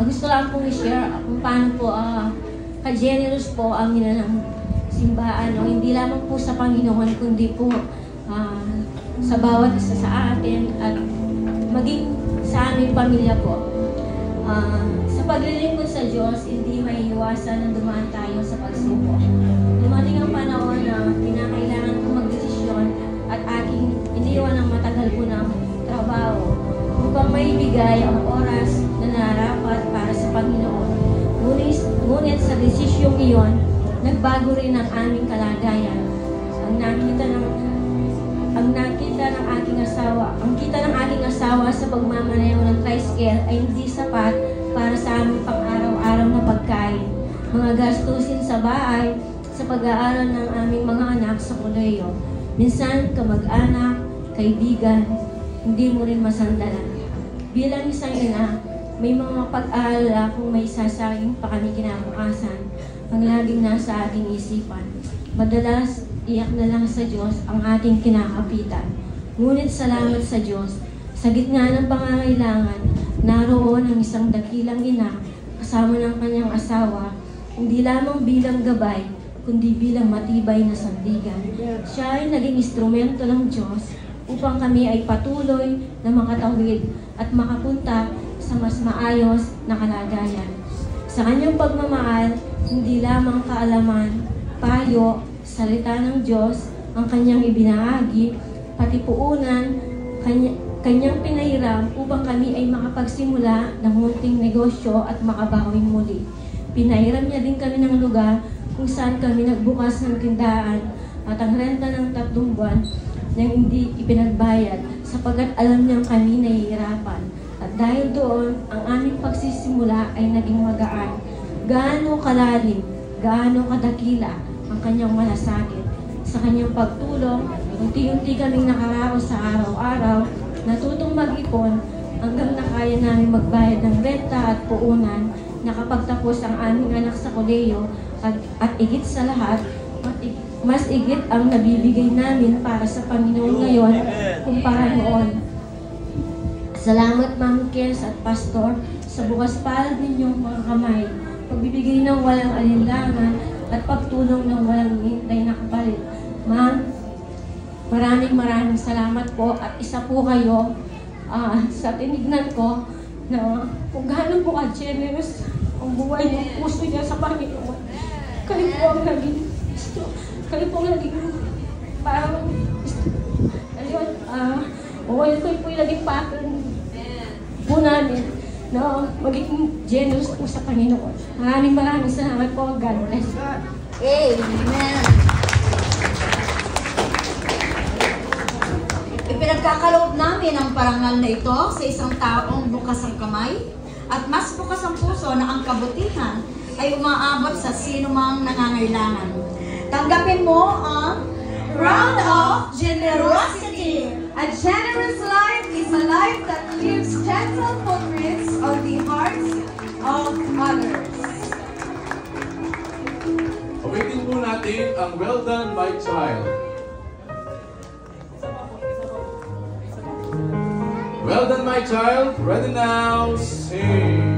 Gusto lang pong i-share kung paano po ka-generous po ang ng simbahan. No? Hindi lamang po sa Panginoon, kundi po sa bawat isa sa atin at maging sa aming pamilya po. Sa paglilingkod sa Diyos, hindi may iwasan na dumaan tayo sa pagsubok. Dumating ang panahon na kinakailangan ko magdesisyon at aking iniwan ng matagal po ng trabaho upang maibigay ang oras na narapat para sa Panginoon. Ngunit sa desisyong iyon, nagbago rin ang aming kalagayan. Ang kita ng aking asawa sa pagmamaneho ng tricycle ay hindi sapat para sa aming pang-araw-araw na pagkain, mga gastusin sa bahay, sa pag-aaral ng aming mga anak sa kolehiyo. Minsan, kamag-anak, kaibigan, hindi mo rin masandalan. Bilang isang ina, may mga pag-aalala kung may sasayang pa kami kinabukasan ang laging nasa ating isipan. Madalas, iyak na lang sa Diyos ang ating kinakapitan. Ngunit salamat sa Diyos, sa gitna ng pangangailangan, naroon ang isang dakilang ina kasama ng kanyang asawa, hindi lamang bilang gabay, kundi bilang matibay na sandigan. Siya ay naging instrumento ng Diyos upang kami ay patuloy na makatawid at makapunta sa mas maayos na kalagayan. Sa kanyang pagmamahal, hindi lamang kaalaman, payo, salita ng Diyos ang kanyang ibinahagi, pati puunan, kanyang pinahiram upang kami ay makapagsimula ng munting negosyo at makabawing muli. Pinahiram niya din kami ng lugar kung saan kami nagbukas ng tindahan at ang renta ng 3 buwan nang hindi ipinagbayad sapagkat alam niyang kami nahihirapan. At dahil doon, ang aming pagsisimula ay naging magaan. Gaano kalalim, gaano kadakila ang kanyang malasakit. Sa kanyang pagtulong, unti-unti kaming nakaraos sa araw-araw, natutong mag-ipon hanggang nakaya namin magbayad ng renta at puunan, nakapagtapos ang aming anak sa kolehiyo at igit sa lahat, mas igit ang nabibigay namin para sa Panginoon ngayon kumpara noon. Salamat Ma'am Kes at Pastor sa bukas palad ninyong mga kamay, pagbibigay ng walang alinlangan at pagtulong ng walang hintay na kapalit. Ma'am, maraming salamat po at isa po kayo sa tinignan ko na kung gaano po ka-generous ang buhay ng puso niya sa Panginoon. Kayo po ang naging parang ayun, kayo po yung naging pattern po namin na magiging generous po sa Panginoon. Maraming salamat po. God bless. Amen. Ipinagkakaloob namin ang parangal na ito sa isang taong bukas ang kamay at mas bukas ang puso na ang kabutihan ay umaabot sa sinumang nangangailangan. Tanggapin mo ang Round of Generosity. A generous life is a life that leaves gentle footprints on the hearts of others. Awitin po natin ang Well Done, My Child. Well done, my child. Ready now, sing.